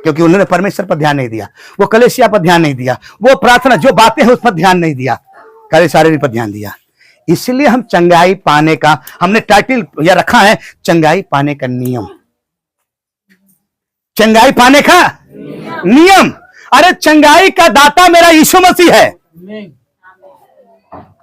क्योंकि उन्होंने परमेश्वर पर ध्यान नहीं दिया, वो कलेसिया पर ध्यान नहीं दिया, वो प्रार्थना जो बातें हैं उस पर ध्यान नहीं दिया, कार्य सारे पर ध्यान दिया। इसलिए हम चंगाई पाने का हमने टाइटल या रखा है चंगाई पाने का नियम। चंगाई पाने का नियम। अरे चंगाई का दाता मेरा यीशु मसीह है।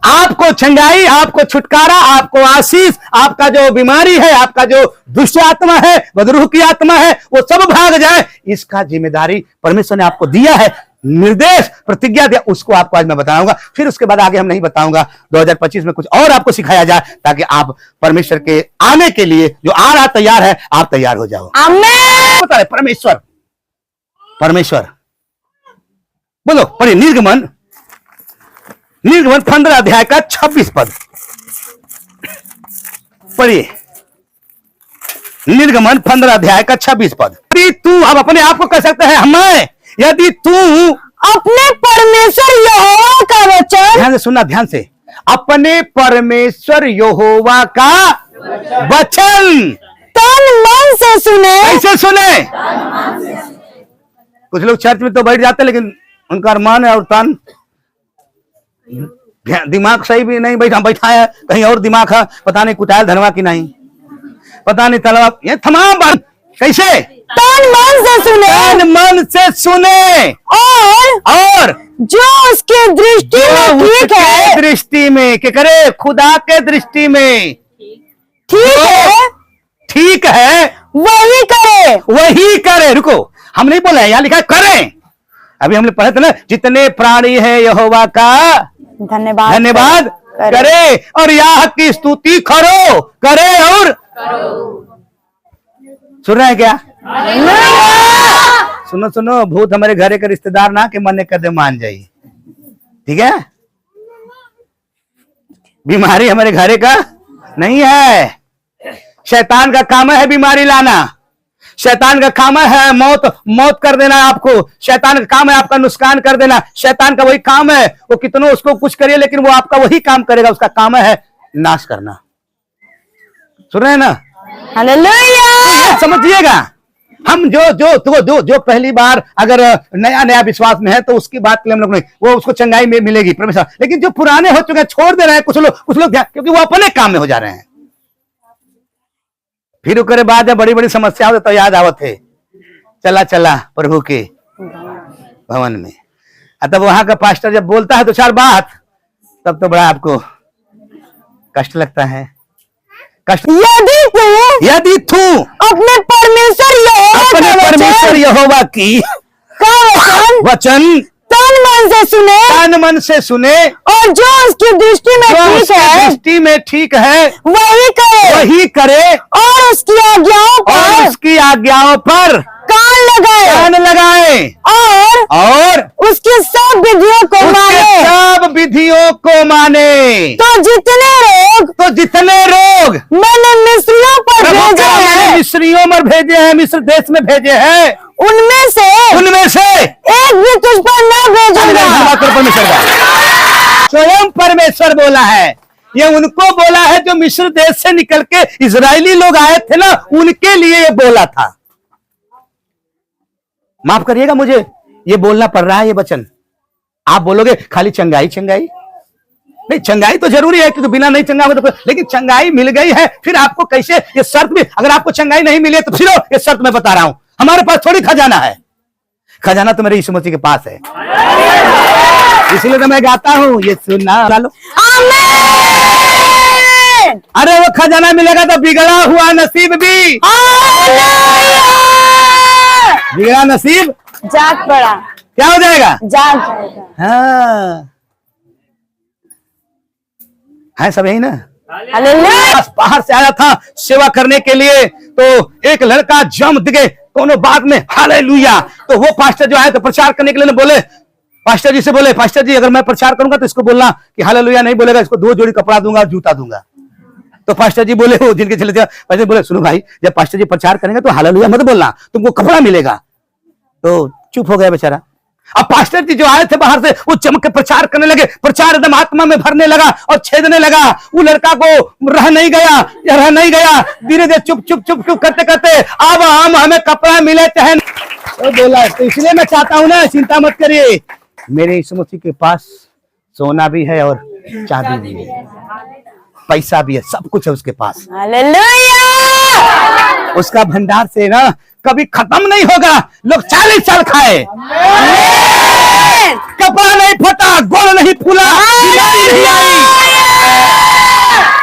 आपको चंगाई, आपको छुटकारा, आपको आशीष, आपका जो बीमारी है, आपका जो दुष्ट आत्मा है, बदरूह की आत्मा है, वो सब भाग जाए, इसका जिम्मेदारी परमेश्वर ने आपको दिया है। निर्देश, प्रतिज्ञा दिया, उसको आपको आज मैं बताऊंगा। फिर उसके बाद आगे हम नहीं बताऊंगा। 2025 में कुछ और आपको सिखाया जाए ताकि आप परमेश्वर के आने के लिए जो आ रहा तैयार है, आप तैयार हो जाओ। आमीन। बता रहे परमेश्वर, परमेश्वर बोलो, पढ़िए निर्गमन 15 अध्याय का 26 पद पढ़िए। निर्गमन 15 अध्याय का 26 पद। यदि तू, अब अपने आप को कह सकते हैं हमें, यदि तू अपने परमेश्वर यहोवा का वचन, ध्यान से सुनना, ध्यान से, अपने परमेश्वर यहोवा का वचन तन मन से सुने। कैसे सुने? कुछ लोग चर्च में तो बैठ जाते हैं लेकिन उनका अरमान है और तन, दिमाग सही भी नहीं बैठा है, कहीं और दिमाग है, पता नहीं कुटायल धनवा की नहीं, पता नहीं तलवा, ये तमाम बात कैसे? तन मन से सुने, तन मन से सुने, और जो उसके दृष्टि में ठीक है, दृष्टि में क्या करे? खुदा के दृष्टि में ठीक है, वही करे, वही करे। रुको, हम नहीं बोले, यहाँ लिखा है करें। अभी हमने पढ़ा था ना, जितने प्राणी है यहोवा का धन्यवाद करे और याह की स्तुति करो, करे और सुन रहे हैं क्या? सुनो सुनो, भूत हमारे घरे के रिश्तेदार ना के मन कर दे मान जाइए, ठीक है? बीमारी हमारे घरे का नहीं है। शैतान का काम है बीमारी लाना, शैतान का काम है मौत कर देना आपको, शैतान का काम है आपका नुकसान कर देना, शैतान का वही काम है। वो कितनों उसको कुछ करिए लेकिन वो आपका वही काम करेगा, उसका काम है नाश करना। सुन रहे हैं ना? हालेलुया। समझिएगा, हम जो पहली बार अगर नया विश्वास में है तो उसकी बात के लिए हम लोग नहीं, वो उसको चंगाई में मिलेगी परमेश्वर। लेकिन जो पुराने हो चुके हैं छोड़ दे रहे हैं कुछ लोग क्योंकि वो अपने काम में हो जा रहे हैं। फिर उसके बाद जब बड़ी बड़ी समस्या हो तो याद आवत है, चला प्रभु के भवन में। तब वहां का पास्टर जब बोलता है 2-4 बात, तब तो बड़ा आपको कष्ट लगता है। कष्ट। यदि तू अपने परमेश्वर यहोवा की वचन तन मन से सुने और जो उसकी दृष्टि में ठीक है वही करे और उसकी आज्ञाओं पर कान लगाए और उसकी सब विधियों को माने। तो जितने रोग मैंने मिस्रियों पर भेजे हैं, मिस्र देश में भेजे हैं, उनमें से एक भी तुझ पर न भेजूंगा। स्वयं परमेश्वर बोला है, ये उनको बोला है जो मिस्र देश से निकल के इजरायली लोग आए थे ना, उनके लिए ये बोला था। माफ करिएगा, मुझे ये बोलना पड़ रहा है ये वचन। आप बोलोगे खाली चंगाई नहीं, चंगाई तो जरूरी है क्योंकि बिना नहीं चंगा हो तो, लेकिन चंगाई मिल गई है फिर आपको कैसे? ये शर्त में, अगर आपको चंगाई नहीं मिली तो फिर ये शर्त मैं बता रहा हूं, हमारे पास थोड़ी खजाना है, खजाना तो मेरे यीशु मसीह के पास है। इसलिए तो मैं गाता हूं, ये सुनना लो। अरे वो खजाना मिलेगा तो बिगड़ा हुआ नसीब भी, बिगड़ा नसीब जाग पड़ा, क्या हो जाएगा? जाग जाएगा। हाँ है सब यही ना। बाहर से आया था सेवा करने के लिए, तो एक लड़का जम दिखे कोनो बात में, हालेलुया। तो वो पास्टर जो आए तो प्रचार करने के लिए बोले, पास्टर जी से बोले, पास्टर जी अगर मैं प्रचार करूंगा तो इसको बोलना कि हालेलुया नहीं बोलेगा, इसको 2 जोड़ी कपड़ा दूंगा और जूता दूंगा। तो पास्टर जी बोले, वो जिनके चले थे पास्टर बोले, सुनो भाई, जब पास्टर जी प्रचार करेंगे तो हालेलुया मत बोलना, तुमको कपड़ा मिलेगा। तो चुप हो गया बेचारा। अब पास्टर जी जो आए थे बाहर से, वो चमक के प्रचार करने लगे, प्रचार एकदम आत्मा में भरने लगा और छेदने लगा। वो लड़का को रह नहीं गया, धीरे धीरे चुप करते करते अब हमें कपड़ा मिले चाहे वो बोला तो इसलिए मैं चाहता हूँ ना, चिंता मत करिए, मेरे यीशु मसीह के पास सोना भी है और चांदी भी है, पैसा भी है, सब कुछ है उसके पास। हालेलुया। उसका भंडार से ना कभी खत्म नहीं होगा। लोग 40 साल खाए, कपड़ा नहीं फटा, गोड़ नहीं फूला, बीमारी नहीं आई।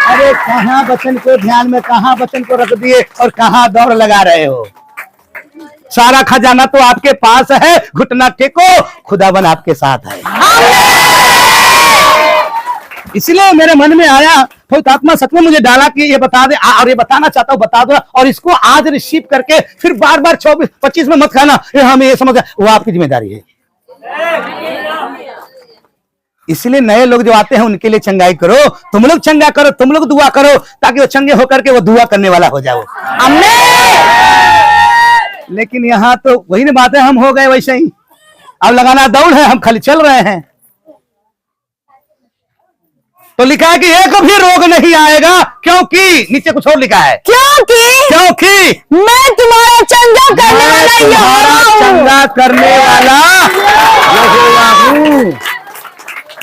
अरे कहाँ वचन को ध्यान में, कहाँ वचन को रख दिए और कहाँ दौड़ लगा रहे हो। सारा खजाना तो आपके पास है, घुटना टेको, खुदावन आपके साथ है। इसलिए मेरे मन में आया, पवित्र आत्मा सच में मुझे डाला कि ये बता दे, और ये बताना चाहता हूँ, बता दो, और इसको आज रिसीव करके फिर बार बार 24-25 में मत खाना, हमें ये समझ, वो आपकी जिम्मेदारी है। इसलिए नए लोग जो आते हैं उनके लिए चंगाई करो, तुम लोग चंगा करो, तुम लोग दुआ करो, ताकि वो चंगे होकर के वो दुआ करने वाला हो जाओ। लेकिन यहाँ तो वही ना बात है, हम हो गए वैसे ही, अब लगाना दौड़ है, हम खाली चल रहे हैं। तो लिखा है कि एक भी रोग नहीं आएगा, क्योंकि नीचे कुछ और लिखा है, क्योंकि मैं तुम्हारा चंगा करने वाला चंगा करने वाला यहोवा हूँ।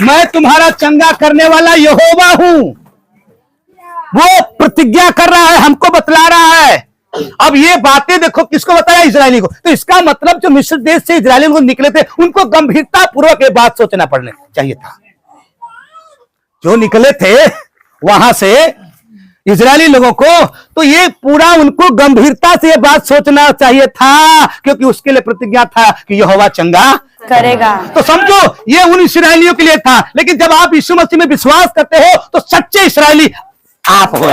मैं तुम्हारा चंगा करने वाला यहोवा हूँ। वो प्रतिज्ञा कर रहा है, हमको बतला रहा है। अब ये बातें देखो किसको बताया, इजरायली को। तो इसका मतलब जो मिस्र देश से इजरायली लोग निकले थे, उनको गंभीरता पूर्वक ये बात सोचना पड़ने चाहिए था। जो निकले थे वहां से इजरायली लोगों को, तो ये पूरा उनको गंभीरता से ये बात सोचना चाहिए था, क्योंकि उसके लिए प्रतिज्ञा था कि यहोवा चंगा करेगा। तो समझो ये उन इस्राएलियों के लिए था। लेकिन जब आप यीशु मसीह में विश्वास करते हो तो सच्चे इस्राएली आप हो।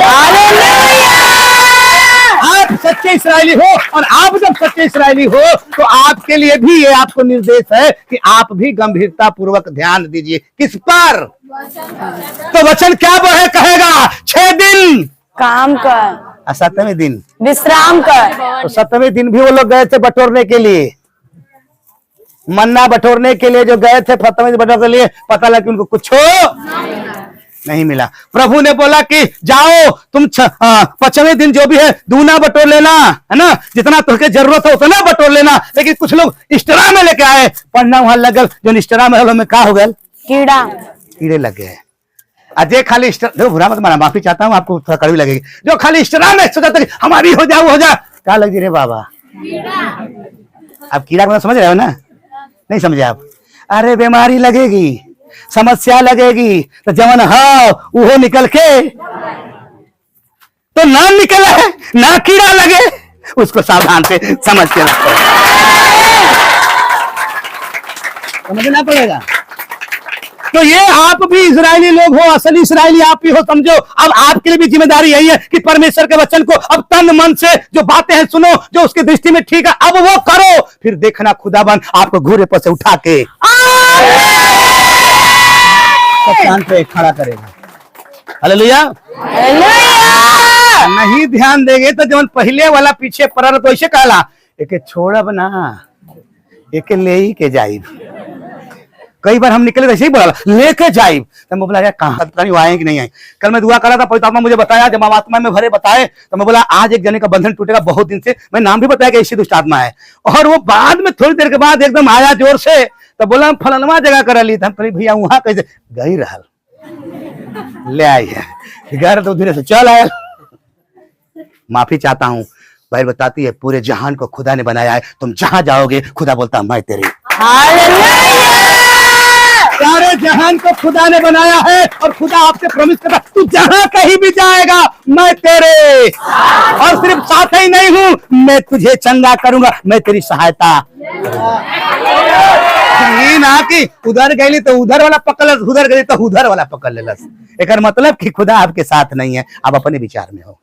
आप सच्चे इस्राएली हो, और आप जब सच्चे इस्राएली हो तो आपके लिए भी ये आपको निर्देश है कि आप भी गंभीरता पूर्वक ध्यान दीजिए। किस पर? तो वचन क्या है, कहेगा 6 दिन काम कर, 7वें दिन विश्राम कर। तो 7वें दिन भी वो लोग गए थे बटोरने के लिए, मन्ना बटोरने के लिए जो गए थे, 7वें दिन बटोरने के लिए, पता लगा कि उनको कुछ नहीं मिला। प्रभु ने बोला कि जाओ तुम 5वें दिन जो भी है दूना बटोर लेना, है ना, जितना तुमको जरूरत हो उतना बटोर लेना। लेकिन कुछ लोग इस्टरा में लेके आए, पढ़ना वहां लगल, जो इस्टरा में का हो गया, कीड़े लग गए। अजय खाली देखो, बुरा मत माना, माफी चाहता हूँ, आपको थोड़ा कड़वी लगेगी। जो खाली इस्टरा में सोचा था कि हमारी हो जाओ हो जा, क्या लगी रे बाबा, आप कीड़ा को समझ रहे हो ना, नहीं समझे आप। अरे बीमारी लगेगी, समस्या लगेगी, तो जवन हाँ वो निकल के तो ना निकले, ना कीड़ा लगे, उसको सावधान से समझ के रखो, समझना पड़ेगा। तो ये आप भी इजरायली लोग हो, असली इजरायली आप ही हो, समझो। अब आपके लिए भी जिम्मेदारी यही है कि परमेश्वर के वचन को अब तन मन से जो बातें हैं सुनो, जो उसकी दृष्टि में ठीक है, अब वो करो, फिर देखना खुदाबंद आपको घोड़े पर से उठा के चांद पे खड़ा करेगा। हालेलुया। नहीं ध्यान देंगे तो जब पहले वाला पीछे पड़ा तो ऐसे कहला, एक छोड़ब ना, एक ले ही के जाइब। कई बार हम निकले ऐसे ही बोला लेके जाइब, तो मैं बोला यार कहाँ पता नहीं आए कि नहीं आए। कल मैं दुआ करा था, पवित्र आत्मा मुझे बताया, जब आत्मा में भरे बताए, तो मैं बोला आज एक जने का बंधन टूटेगा, बहुत दिन से मैं नाम भी बताया कि ऐसी दुष्ट आत्मा है। और वो बाद में थोड़ी देर के बाद एकदम आया जोर से, तो बोला हम फलनवा जगह करा ली था। भैया वहां कैसे गई रहल, ले आई है घर, तो धीरे से चल आया। माफी चाहता हूँ, बाइबल बताती है पूरे जहान को खुदा ने बनाया है, तुम जहां जाओगे खुदा बोलता मैं तेरे। सारे जहान को खुदा ने बनाया है, और खुदा आपसे प्रॉमिस करता तू जहां कहीं भी जाएगा मैं तेरे, और सिर्फ साथ ही नहीं हूं, मैं तुझे चंगा करूंगा, मैं तेरी सहायता। ये ना कि उधर गई तो उधर वाला पकड़ लस, उधर गई तो उधर वाला पकड़ ले लस। एक मतलब कि खुदा आपके साथ नहीं है, आप अपने विचार में हो।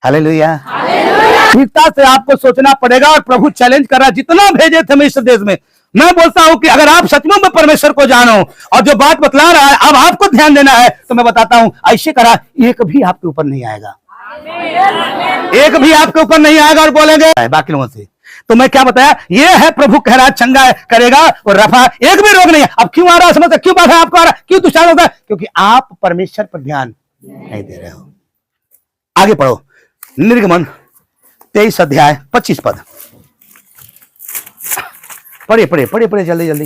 हालेलुया। गंभीरता से आपको सोचना पड़ेगा, और प्रभु चैलेंज कर रहा, जितना भेजे थे मिस्र देश में, मैं बोलता हूं कि अगर आप सचमुच में परमेश्वर को जानो और जो बात बतला रहा है अब आपको ध्यान देना है, तो मैं बताता हूं ऐसे करा, एक भी आपके ऊपर नहीं आएगा, एक भी आपके ऊपर नहीं आएगा। और बोलेंगे बाकी लोगों से, तो मैं क्या बताया, ये है प्रभु कह रहा चंगा करेगा और रफा, एक भी रोग नहीं है। अब क्यों आ रहा समझते, क्यों बाधा आपको आ रहा, क्यों दुष्टान होता है, क्योंकि आप परमेश्वर पर ध्यान नहीं दे रहे हो। आगे पढ़ो, निर्गमन 23 अध्याय 25 पद। पढ़िए जल्दी जल्दी।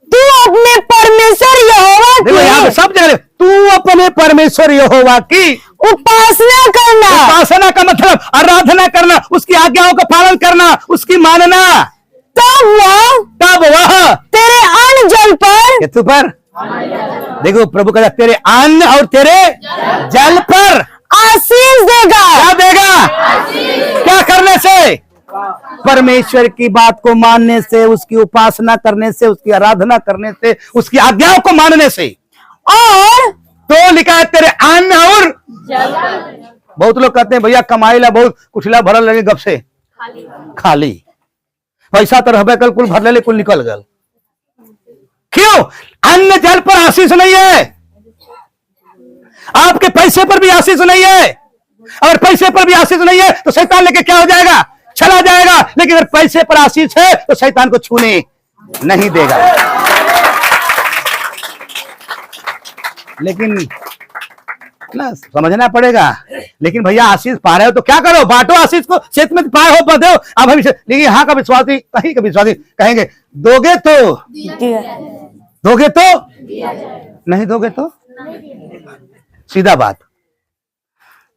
तू अपने परमेश्वर यहोवा देखो यहाँ पे की सब जगह तू अपने परमेश्वर यहोवा की उपासना करना। उपासना का मतलब आराधना करना, उसकी आज्ञाओं का पालन करना, उसकी मानना। तब वह तेरे अन्न जल पर केतु पर, देखो प्रभु कहता तेरे अन्न और तेरे जल पर आशीष देगा। क्या देगा? क्या करने से? परमेश्वर की बात को मानने से, उसकी उपासना करने से, उसकी आराधना करने से, उसकी आज्ञाओं को मानने से। और तो लिखा है तेरे अन्न और बहुत लोग कहते हैं भैया कमाई ला बहुत कुछला भरल लगे गप से खाली पैसा तो रहबे कल कुल भर ले कुल निकल गल। क्यों? अन्न जल पर आशीष नहीं है, आपके पैसे पर भी आशीष नहीं है। अगर पैसे पर भी आशीष नहीं है तो शैतान लेके क्या हो जाएगा? चला जाएगा। लेकिन अगर पैसे पर आशीष है तो शैतान को छूने नहीं देगा। लेकिन ना समझना पड़ेगा। लेकिन भैया आशीष पा रहे हो तो क्या करो? बांटो आशीष को, क्षेत्र में पाए हो बधो। अब हम लेकिन यहाँ का विश्वासी, कहीं का विश्वासी कहेंगे दोगे तो नहीं दोगे तो सीधा बात,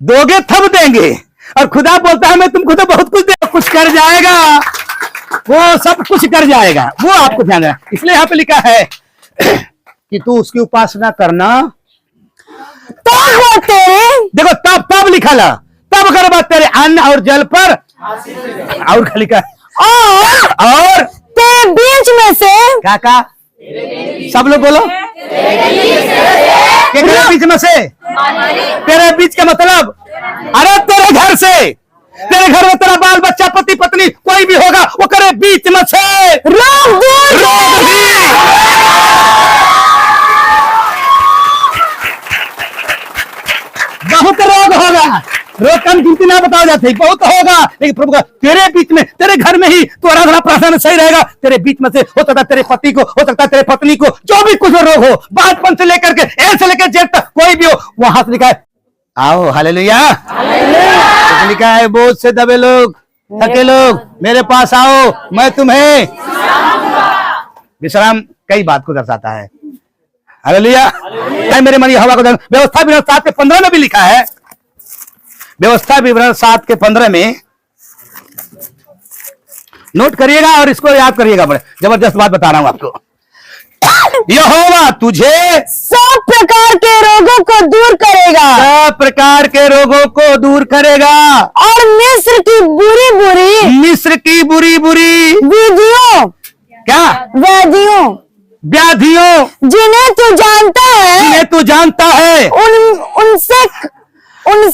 दोगे तब देंगे। और खुदा बोलता है मैं तुमको तो बहुत कुछ दे, कुछ कर जाएगा, वो सब कुछ कर जाएगा, वो आपको ध्यान देना। इसलिए यहाँ पे लिखा है कि तू उसकी उपासना करना तब वो तेरे, देखो तब लिखा ला, तब कर बात तेरे अन्न और जल पर और लिखा और तेरे बीच में से क्या सब लोग बोलो तेरे बीच में से, तेरे बीच का मतलब अरे तेरे घर से, तेरे घर में तेरा बाल बच्चा पति पत्नी कोई भी होगा वो करे बीच में से रोग दूर बहुत रोग होगा। रोग कम गिनती ना बताओ जाते, बहुत होगा। लेकिन प्रभु का तेरे बीच में, तेरे घर में ही तो आराधना प्रार्थना सही रहेगा। तेरे बीच में से हो सकता है तेरे पति को, हो सकता है तेरे पत्नी को, जो भी कुछ रोग हो, बचपन से लेकर के एल से लेकर जेठ तक कोई भी हो, वहां से लिखा है आओ हालेलुया। लिखा है बोझ से दबे लोग, थके लोग मेरे पास आओ, मैं तुम्हें विश्राम कई बात को दर्शाता है। हालेलुया। मेरे मन हवा को व्यवस्था विवरण 7 के 15 में भी लिखा है, व्यवस्था विवरण 7 के 15 में नोट करिएगा और इसको याद करिएगा। बड़े जबरदस्त बात बता रहा हूं आपको। यहोवा तुझे सब प्रकार के रोगों को दूर करेगा, सब प्रकार के रोगों को दूर करेगा और मिस्र की बुरी बुरी व्याधियों व्याधियों जिन्हें तू जानता है उनसे उनमें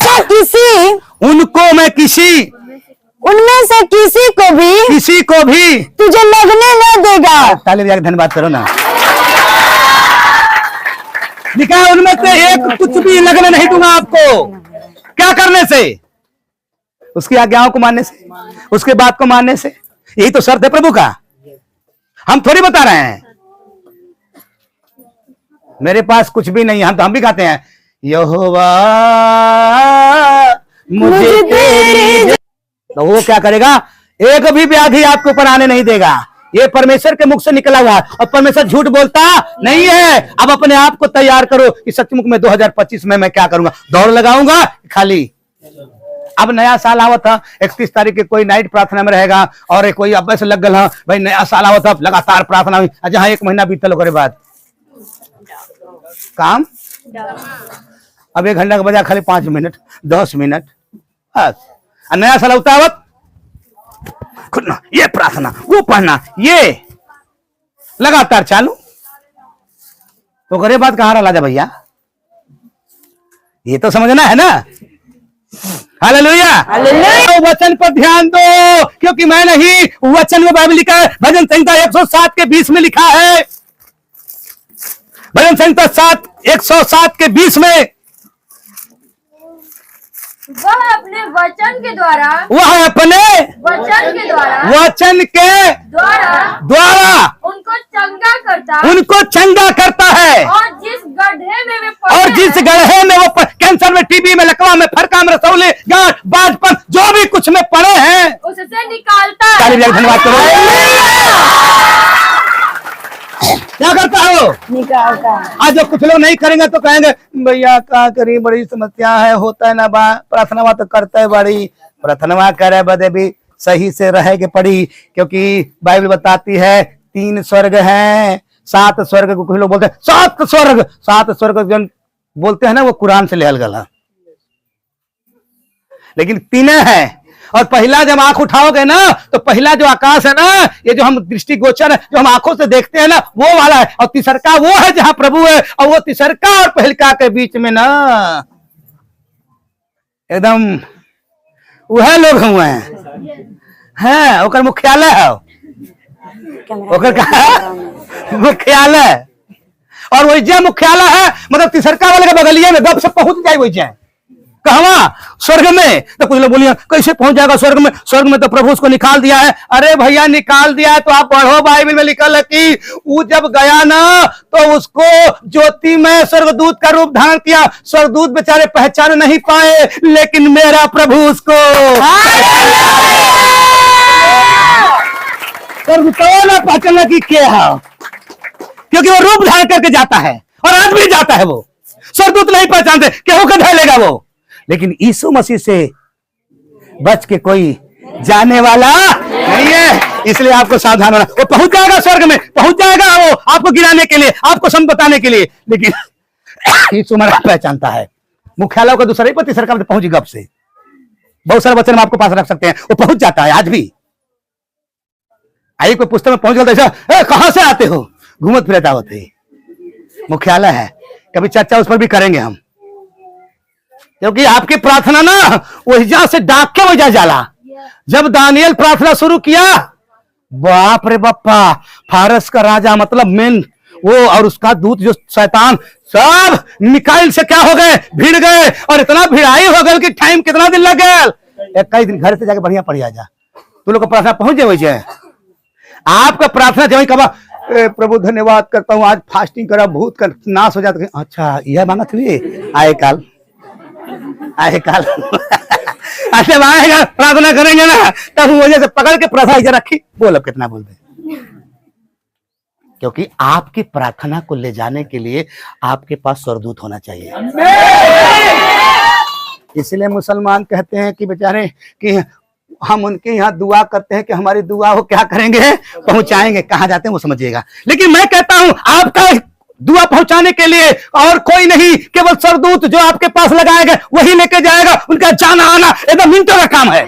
से किसी को भी तुझे लगने न देगा। ताली बजा के धन्यवाद करो ना। लिखा है उनमें से एक कुछ भी लगने नहीं दूंगा आपको। क्या करने से? उसकी आज्ञाओं को मानने से, उसके बात को मानने से। यही तो शर्त है प्रभु का, हम थोड़ी बता रहे हैं। मेरे पास कुछ भी नहीं है, हम भी कहते हैं यहोवा मुझे तेरी, तो वो क्या करेगा? एक भी व्याधि आपके ऊपर आने नहीं देगा। ये परमेश्वर के मुख से निकला हुआ है और परमेश्वर झूठ बोलता नहीं है। अब अपने आप को तैयार करो कि सचमुच में 2025 में मैं क्या करूंगा? दौड़ लगाऊंगा खाली। अब नया साल आवा था, 31 तारीख के कोई नाइट प्रार्थना में रहेगा और कोई अब से लग गया भाई नया साल आवा था लगातार प्रार्थना हुई, जहां 1 महीना बीतल ओकरे बाद काम। अब 1 घंटा के बजाय खाली 5 मिनट 10 मिनट बस। नया साल होता है खुदना, ये प्रार्थना, वो पढ़ना, ये लगातार चालू। तो करे बात कहां रहा भैया? ये तो समझना है ना। हालेलुया। हालेलुया। वचन पर ध्यान दो, क्योंकि मैं नहीं, वचन में बाइबल लिखा है। भजन संहिता 107 के 20 में लिखा है, भजन संहिता 107 के 20 में वह अपने वचन के द्वारा उनको चंगा करता है। और जिस गड्ढे में वो कैंसर में, टीबी में, लकवा में, फरका में, रसौली, गांठ, बाजपन, जो भी कुछ में पड़े हैं उससे निकालता है। ताली बजा के धन्यवाद करो। क्या करता हो? निकालता है। आज जो कुछ लोग नहीं करेंगे तो कहेंगे भैया क्या करी, बड़ी समस्या है, होता है ना बा, प्रार्थना तो करता है, बड़ी प्रार्थना करे बदे भी सही से रहेगी पड़ी, क्योंकि बाइबल बताती है 3 स्वर्ग हैं, 7 स्वर्ग को कुछ लोग बोलते हैं 7 स्वर्ग जो बोलते हैं ना वो कुरान से लेहल गला, लेकिन 3 है। और पहला जब आंख उठाओगे ना तो पहला जो आकाश है ना, ये जो हम दृष्टिगोचर है, जो हम आंखों से देखते हैं ना, वो वाला है। और तीसरका वो है जहां प्रभु है, और वो तीसरका और पहलका के बीच में ना एकदम वह लोग हुए हैं, ओकर मुख्यालय है, ओकर का मुख्यालय, और वही जे मुख्यालय है, मतलब तीसरका वाले के बगलिए में गप से पहुंच जाए वही जाए कहवा स्वर्ग में। तो कुछ लोग बोलिए कैसे पहुंच जाएगा स्वर्ग में? स्वर्ग में तो प्रभु उसको निकाल दिया है। अरे भैया निकाल दिया है तो आप पढ़ो, बाइबल में लिखा है कि वो जब गया ना तो उसको ज्योति में स्वर्गदूत का रूप धारण किया। स्वर्गदूत बेचारे पहचान नहीं पाए, लेकिन मेरा प्रभु उसको पहचाना की क्या है, क्योंकि वो रूप धारण करके जाता है, और आज भी जाता है। वो स्वर्गदूत नहीं पहचानते, केहू का ढलेगा वो, लेकिन यीशु मसीह से बच के कोई जाने वाला नहीं है। इसलिए आपको सावधान होना। वो पहुंच जाएगा स्वर्ग में, पहुंच जाएगा वो आपको गिराने के लिए, आपको सम बताने के लिए, लेकिन यीशु मसीह पहचानता है। मुख्यालय का दूसरा ही पति सरकार में पहुंच गप से बहुत सारे वचन आपको पास रख सकते हैं, वो पहुंच जाता है आज भी। आई कोई पुस्तक में पहुंच गया ऐसा, कहां से आते हो, घूमत फिरता होते, मुख्यालय है। कभी चर्चा उस पर भी करेंगे हम, क्योंकि आपकी प्रार्थना ना वही से डाक के वजह जाला। जब दानियल प्रार्थना शुरू किया, बाप रे बापा, फारस का राजा मतलब मेन वो और उसका दूत जो शैतान, सब मिकाइल से क्या हो गए, भिड़ गए, और इतना भिड़ाई हो गए कि टाइम कितना दिन लग गया। कई दिन घर से जाके बढ़िया पढ़ जा, तू लोग को प्रार्थना पहुंच जाए वैसे आपका प्रार्थना जब कबा प्रभु धन्यवाद करता हूँ आज फास्टिंग करा, भूत का नाश हो जाता। अच्छा यह मांगा थी आए काल अच्छा आएगा, प्रार्थना करेंगे ना तब वजह से पकड़ के प्रार्थना रखी, बोल अब कितना बोल दे, क्योंकि आपकी प्रार्थना को ले जाने के लिए आपके पास स्वर्गदूत होना चाहिए। इसलिए मुसलमान कहते हैं कि बेचारे कि हम उनके यहाँ दुआ करते हैं कि हमारी दुआ वो क्या करेंगे, पहुंचाएंगे, कहाँ जाते हैं वो समझिएगा। लेकिन मैं कहता हूं आपका दुआ पहुंचाने के लिए और कोई नहीं, केवल स्वर्गदूत जो आपके पास लगाएगा वही लेके जाएगा। उनका जाना आना एकदम मिनटों का काम है।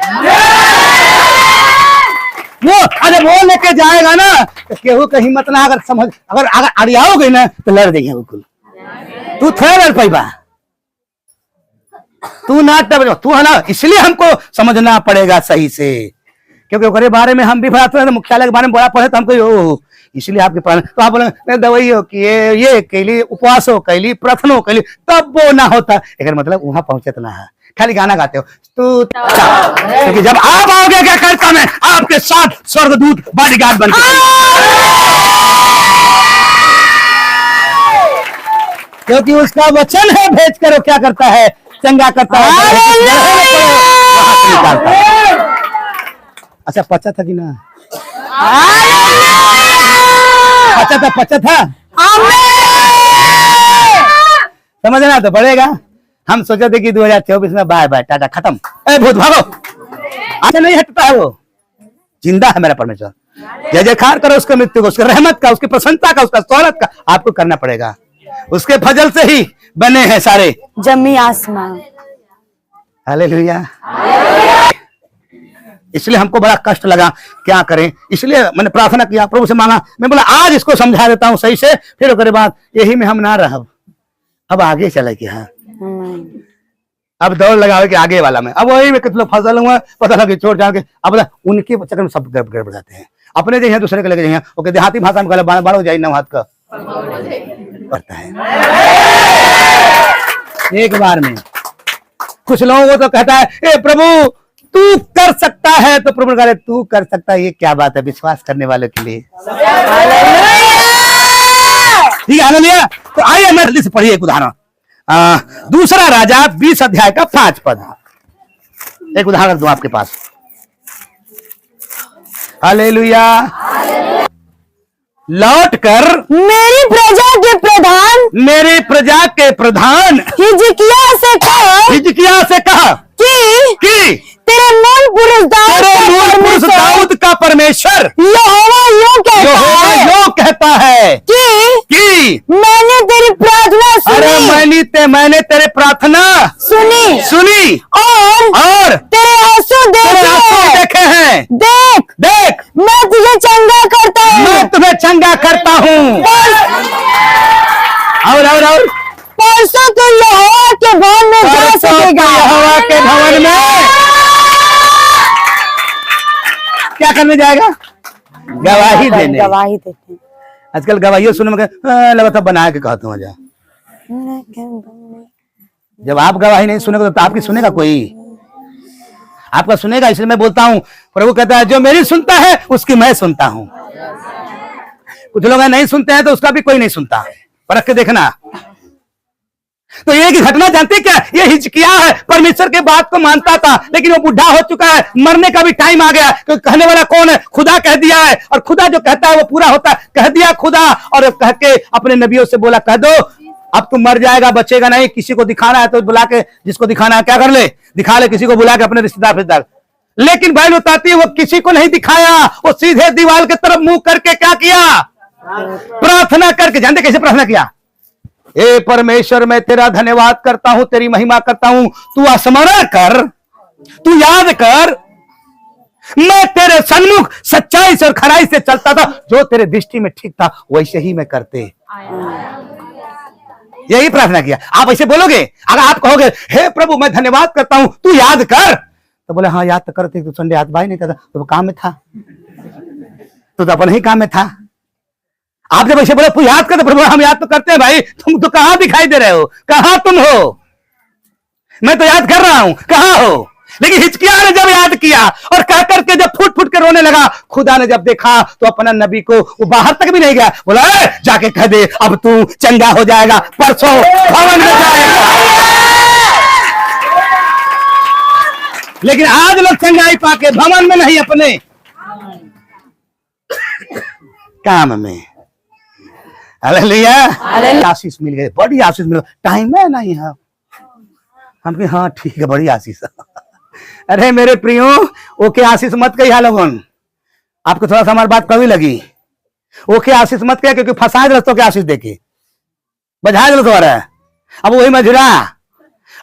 वो अरे वो लेके जाएगा ना तो केहू का हिम्मत ना, अगर समझ अगर अड़ियाओगे ना तो लड़ देंगे बिल्कुल। तू थोड़ा लड़ पाई बा, तू ना टब, तू है ना, इसलिए हमको समझना पड़ेगा सही से, क्योंकि उसके बारे में हम भी बात हैं, मुख्यालय के बारे में बड़ा पढ़े तो हमको इसलिए आपके पास तो आप बोले दवाइयों किए, ये कैली, उपवासों कैली, प्रार्थना कैली, तब वो ना होता। अगर मतलब वहां पहुंचे तो ना है, खाली गाना गाते हो तू, क्योंकि जब आप आओगे क्या करता मैं आपके साथ स्वर्गदूत बॉडीगार्ड बनके, क्योंकि उसका वचन है भेज करो क्या करता है, चंगा करता है, निकालता है। अच्छा पचा था कि ना, पचा था समझना तो पड़ेगा। हम सोचे थे कि 2024 में बाय बाय टाटा खत्म, ए भूत भागो, अच्छा नहीं हटता है, वो जिंदा है मेरा परमेश्वर। जय जयकार करो उसका मृत्यु को, उसकी रहमत का, उसकी प्रसन्नता का, उसका स्वागत का आपको करना पड़ेगा। उसके फजल से ही बने हैं सारे जमी आसमान। हालेलुया। इसलिए हमको बड़ा कष्ट लगा, क्या करें, इसलिए मैंने प्रार्थना किया, प्रभु से मांगा। मैं बोला आज इसको समझा देता हूँ सही से, फिर उसके बाद यही में हम ना रह, अब आगे चले कि हाँ अब दौड़ लगावे कि आगे वाला में, अब वही में कितने फसल हुआ पता लगे चोट जाके, अब उनके चक्कर में सब गड़बड़ जाते हैं, अपने जो है दूसरे के लगे जाइए, ओके देहाती भाषा में कहला बाड़ो जाए नौ हाथ का पड़ता है एक बार में। कुछ लोगों को तो कहता है ए प्रभु तू कर सकता है, तो प्रभु कह रहे तू कर सकता है, ये क्या बात है विश्वास करने वालों के लिए। ठीक है हालेलुया। तो आइए मैं जल्दी से पढ़िए एक उदाहरण, दूसरा राजा 20 अध्याय का 5 पद। एक उदाहरण दूं आपके पास। हालेलुया। लौट कर मेरी प्रजा के प्रधान हिजकिय्याह से कहा कि तेरे मूल पुरुष दाऊद का परमेश्वर यहोवा यूं कहता है कि मैंने तेरी प्रार्थना सुनी, मैंने तेरे प्रार्थना सुनी और तेरे आंसू देखे हैं। देख मैं तुझे चंगा करता हूँ, मैं तुम्हें चंगा करता हूँ। और परसों तो यहोवा के भवन में जा सकेगा। यहोवा के भवन में क्या करने जाएगा? गवाही देने। आजकल गवाही सुनने में लगा बना के कहता हूँ। जब आप गवाही नहीं सुनेगा तो आपकी सुनेगा कोई? आपका सुनेगा। इसलिए मैं बोलता हूँ, प्रभु कहता है जो मेरी सुनता है उसकी मैं सुनता हूँ। कुछ लोग नहीं सुनते हैं तो उसका भी कोई नहीं सुनता। परख के देखना। तो ये की घटना जानते क्या? ये हिजकिय्याह है, परमेश्वर के बात को मानता था, लेकिन वो बुढ़ा हो चुका है, मरने का भी टाइम आ गया। तो कहने वाला कौन है? खुदा कह दिया है, और खुदा जो कहता है वो पूरा होता है। कह दिया खुदा, और कह के अपने नबियों से बोला कह दो अब तू मर जाएगा, बचेगा नहीं। किसी को दिखाना है तो बुला के, जिसको दिखाना है क्या कर ले, दिखा ले। किसी को बुला के अपने रिश्तेदार। लेकिन बाइबल बताती है वो किसी को नहीं दिखाया, वो सीधे दीवार की तरफ मुंह करके क्या किया? प्रार्थना करके। जानते कैसे प्रार्थना किया? हे परमेश्वर, मैं तेरा धन्यवाद करता हूं, तेरी महिमा करता हूं। तू स्मरण कर, तू याद कर, मैं तेरे सन्मुख सच्चाई से और खराई से चलता था, जो तेरे दृष्टि में ठीक था वैसे ही मैं करते। यही प्रार्थना किया। आप ऐसे बोलोगे? अगर आप कहोगे हे प्रभु मैं धन्यवाद करता हूं, तू याद कर, तो बोले हाँ याद तो करते, तू संडे हाथ भाई नहीं करता, तो वो काम में था, तो अपने ही काम में था। आप जब ऐसे बोले तू याद कर, तो प्रभु हम याद तो करते हैं भाई, तुम तो कहां दिखाई दे रहे हो? कहां तुम हो? मैं तो याद कर रहा हूं, कहां हो? लेकिन हिजकिय्याह ने जब याद किया और कह करके जब फूट फूट के रोने लगा, खुदा ने जब देखा तो अपना नबी को, वो बाहर तक भी नहीं गया, बोला जाके कह दे अब तू चंगा हो जाएगा, परसों भवन में जाएगा। लेकिन आज लोग चंगाई पाके भवन में नहीं, अपने काम में। हालेलुया। आशीष मिल गई, बड़ी आशीष मिल गई। टाइम है ना यहाँ? हम कहे हाँ ठीक है, बड़ी आशीष। अरे मेरे प्रियो, ओके आशीष मत कही लोगन। आपको थोड़ा सा हमारी बात कभी लगी। ओके आशीष मत कहे, क्योंकि फंसा दे तो के आशीष देके बजा दे तो रहा है। अब वही मजरा,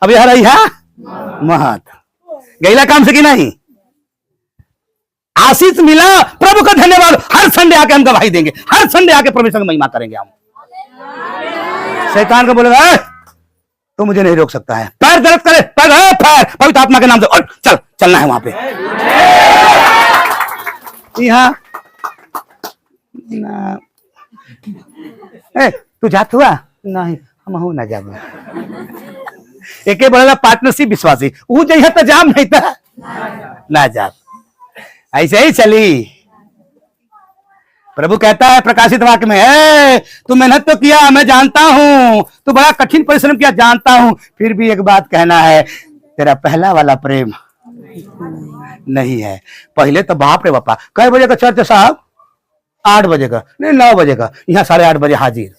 अब यह रही है महत गैला काम से कि नहीं? आशीष मिला, प्रभु का धन्यवाद। हर संडे आके हम गवाही देंगे, हर संडे आके परमेश्वर की महिमा करेंगे हम। शैतान को बोलेगा तो मुझे नहीं रोक सकता है। पैर दर्द करे, पैर पवित्र आत्मा के नाम से, और चलना है वहां पे। यहाँ तू जात हुआ नहीं, हम हूं ना जाब। एक बोला पार्टनरशिप विश्वासी, वो जइहा तो जाम नहीं था ना जाब। ऐसे ही चली। प्रभु कहता है प्रकाशित वाक्य में, तू मेहनत तो किया, मैं जानता हूं, तू बड़ा कठिन परिश्रम किया, जानता हूं, फिर भी एक बात कहना है, तेरा पहला वाला प्रेम नहीं है। पहले तो बाप रे बापा, कई बजे का चर्च साहब? 8 बजे का, नहीं 9 बजे का, यहाँ 8:30 बजे हाजिर।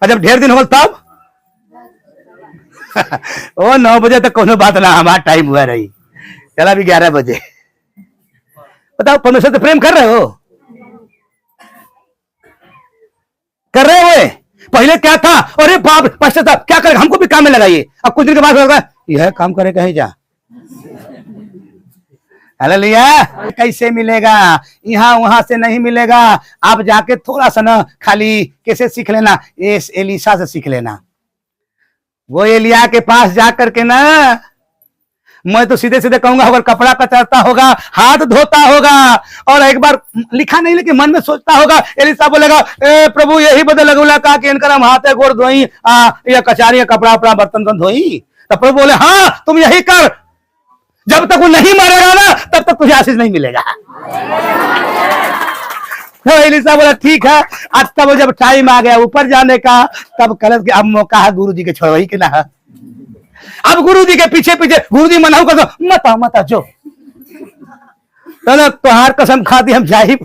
और जब ढेर दिन हो तब वो 9 बजे तक कोनो बात ना, हमारा टाइम हुआ रही, चला भी 11 बजे। बताओ परमेश्वर से प्रेम कर रहे हो? कर रहे हुए? पहले क्या था? अरे बाप पास्टर साहब क्या करें, हमको भी काम में लगाइए। अब कुछ दिन के बाद होगा यह काम करे कहीं जा। हालेलुया। कैसे मिलेगा? यहाँ वहां से नहीं मिलेगा। आप जाके थोड़ा सा ना खाली कैसे सीख लेना, एलीशा से सीख लेना। वो एलिया के पास जाकर के ना, मैं तो सीधे सीधे कहूंगा, अगर कपड़ा कतरता होगा, हाथ धोता होगा, और एक बार लिखा नहीं लेकिन मन में सोचता होगा, एलिशा बोलेगा प्रभु यही बदल लगुला का कि इनकर हम हाथ गोड़ धोई, या कचारी कपड़ा अपना बर्तन धोई। तब प्रभु बोले हाँ तुम यही कर, जब तक वो नहीं मरेगा ना तब तक तुझे आशीष नहीं मिलेगा। तो एलिशा बोला ठीक है। आज तब जब टाइम आ गया ऊपर जाने का, तब कलश के अब मौका है गुरु जी के छोड़वाई के ना, अब गुरुजी के पीछे पीछे गुरुजी मनाऊ कर दो मत जो तो तुहार कसम खाती हम जाइब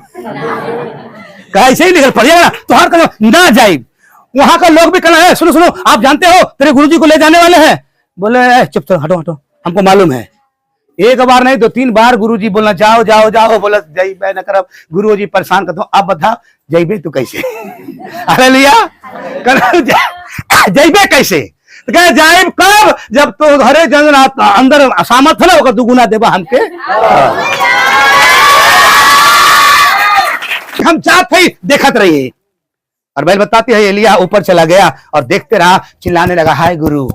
कैसे ही निकल पड़िएगा ना तुहार कसम ना जाइब। वहां का लोग भी कहना है सुनो सुनो आप जानते हो तेरे गुरुजी को ले जाने वाले हैं। बोले चुप तो हटो हटो हमको मालूम है। एक बार नहीं 2-3 बार गुरुजी बोलना जाओ जाओ जाओ बोला जाइबे न करब गुरुजी परेशान कर दो। अब बता जाइबे तू कैसे हालेलुया जाइबे कैसे तो कहे जाइब कब जब तो हरे जन अंदर सामर्थ ना होगा दुगुना देवा हमके हम चाहते ही देखत रहिए। और बैल बताती है एलिया ऊपर चला गया और देखते रहा चिल्लाने लगा हाय गुरु।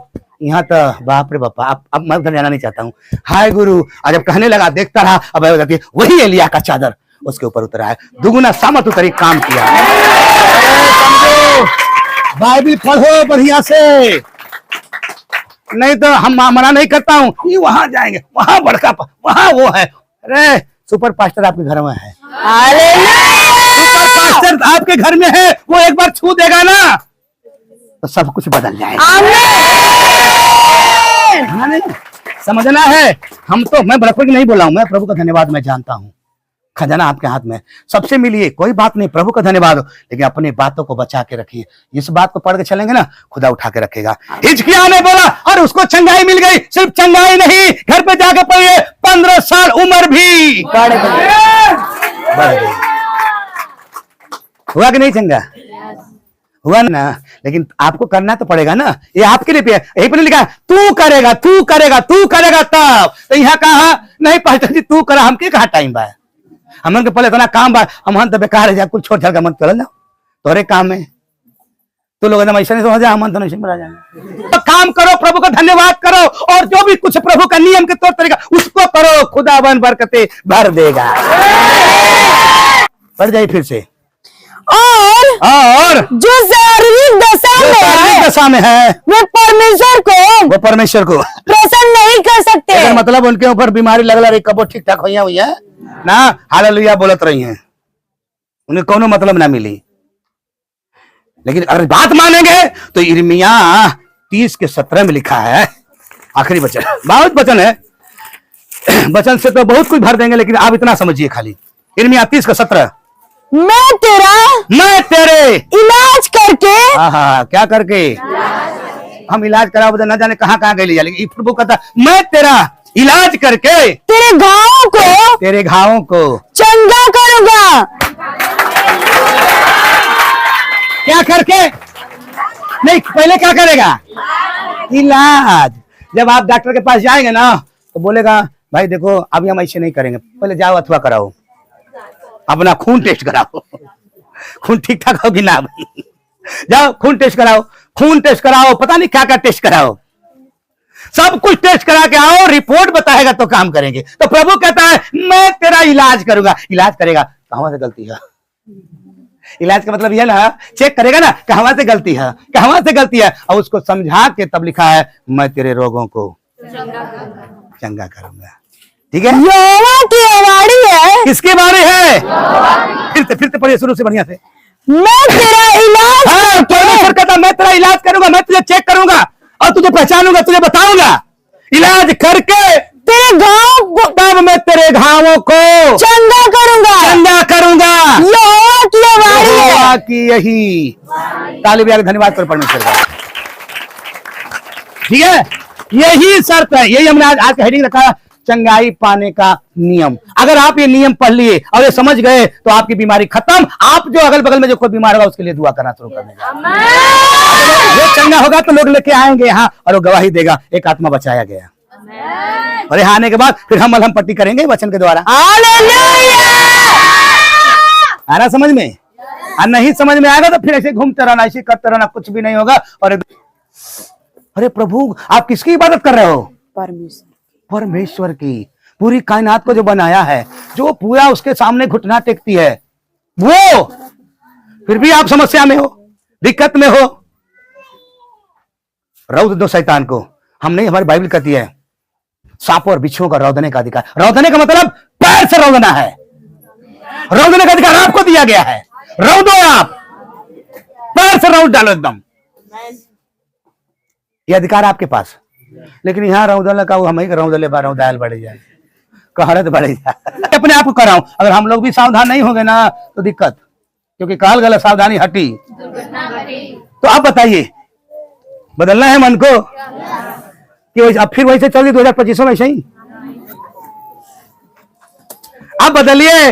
यहाँ तो बाप रे बापा अब मैं उधर जाना नहीं चाहता हूँ हाय गुरु। और जब कहने लगा देखता रहा अब बैल बताती है वही एलिया का चादर उसके ऊपर उतरा है दुगुना सामर्थ उतरी काम किया। बाइबिल पढ़ो बढ़िया से नहीं तो हम मना नहीं करता हूँ ये वहां जाएंगे वहां बड़का वहां वो है। अरे सुपर पास्टर आपके घर में है सुपर पास्टर आपके घर में है वो एक बार छू देगा ना तो सब कुछ बदल जाएगा। समझना है हम तो मैं बड़प्पन नहीं बोला हूं मैं प्रभु का धन्यवाद मैं जानता हूं खजाना आपके हाथ में सबसे मिलिए कोई बात नहीं प्रभु का धन्यवाद हो लेकिन अपनी बातों को बचा के रखिए। इस बात को पढ़ के चलेंगे ना खुदा उठा के रखेगा। हिजकिय्याह ने बोला और उसको चंगाई मिल गई। सिर्फ चंगाई नहीं घर पे जाके पढ़िए 15 साल उम्र भी बढ़ गई। हुआ कि नहीं चंगा हुआ ना लेकिन आपको करना तो पड़ेगा ना ये आपके लिए यही पर लिखा तू करेगा तू करेगा तू करेगा तब तो यहाँ कहा नहीं पास्टर जी तू करा हमके कहा टाइम बा हमन के पहले इतना काम बा हम तो बेकार है जा कुछ छोड़ छाड़ के मत कर जाओ तोरे काम है तो लोग एकदम ऐसा नहीं समझ हम तो नहीं समझ जाएंगे। तो काम करो प्रभु का धन्यवाद करो और जो भी कुछ प्रभु का नियम के तौर तरीका उसको करो खुदावन बरकते भर देगा। पढ़ जाइए फिर से और जो शारीरिक दशा में है वो परमेश्वर को प्रसन्न नहीं कर सकते। मतलब उनके ऊपर बीमारी लगला रही कबो ठीक ठाक हुई है ना हालेलुया बोलत रही हैं उन्हें कोनो मतलब ना मिली। लेकिन अगर बात मानेंगे तो यिर्मयाह 30:17 में लिखा है आखिरी वचन बहुत वचन है वचन से तो बहुत कुछ भर देंगे लेकिन आप इतना समझिए खाली यिर्मयाह 30:17 मैं तेरे इलाज करके क्या करके हम इलाज करा न जाने कहाँ कहाँ गए लेकिन प्रभु कहता मैं तेरा इलाज करके तेरे घावों को चंगा करूंगा। क्या करके नहीं पहले क्या करेगा इलाज। जब आप डॉक्टर के पास जाएंगे ना तो बोलेगा भाई देखो अभी हम ऐसे नहीं करेंगे पहले जाओ अथवा कराओ अपना खून टेस्ट कराओ खून ठीक ठाक होगी ना भाई जाओ खून टेस्ट कराओ पता नहीं क्या क्या टेस्ट कराओ सब कुछ टेस्ट करा के आओ रिपोर्ट बताएगा तो काम करेंगे। तो प्रभु कहता है मैं तेरा इलाज करूंगा। इलाज करेगा कहां से गलती है इलाज का मतलब यह ना चेक करेगा ना कहां से गलती है और उसको समझा के तब लिखा है मैं तेरे रोगों को चंगा करूंगा। ठीक है यहोवा की वाणी है किसकी वाणी है फिर से पढ़िए शुरू से बढ़िया से मैं तेरा इलाज परमेश्वर कहता मैं तेरा इलाज करूंगा मैं तुझे चेक करूंगा और तुझे पहचानूंगा तुझे बताऊंगा इलाज करके तेरे घाव को तब मैं तेरे घावों को चंगा करूंगा। यहोवा की यही ताली बजा के धन्यवाद करो परमेश्वर का। ठीक है यही शर्त है यही हमने आज का हेडिंग रखा चंगाई पाने का नियम। अगर आप ये नियम पढ़ लिए और ये समझ गए तो आपकी बीमारी खत्म। आप जो अगल बगल में जो कोई बीमार होगा उसके लिए दुआ करना शुरू कर देगा। वो चंगा होगा तो लोग लेके आएंगे यहाँ और वो गवाही देगा एक आत्मा बचाया गया। और यहाँ आने के बाद फिर हम मलहम पट्टी करेंगे वचन के द्वारा। आ रहा समझ में और नहीं समझ में आएगा तो फिर ऐसे घूमते रहना ऐसे करते रहना कुछ भी नहीं होगा। और अरे प्रभु आप किसकी इबादत कर रहे हो परमेश्वर की। पूरी कायनात को जो बनाया है जो पूरा उसके सामने घुटना टेकती है वो फिर भी आप समस्या में हो दिक्कत में हो रौद दो शैतान को। हम नहीं हमारी बाइबल कहती है सांपों और बिच्छुओं का रौदने का अधिकार। रौदने का मतलब पैर से रौदना है। रौदने का अधिकार आपको दिया गया है। रौदो आप पैर से रौद डालो एकदम ये अधिकार आपके पास। लेकिन यहाँ रौदल का हम ही रौदले बा रौदायल बढ़ जाए, कहरत बढ़ जाए। अपने आप को कराऊं, अगर हम लोग भी सावधान नहीं होंगे ना तो दिक्कत, क्योंकि काल गलत सावधानी हटी। तो आप बताइए बदलना है मन को कि अब फिर वैसे चल 2025 में वैसे ही आप बदलिए।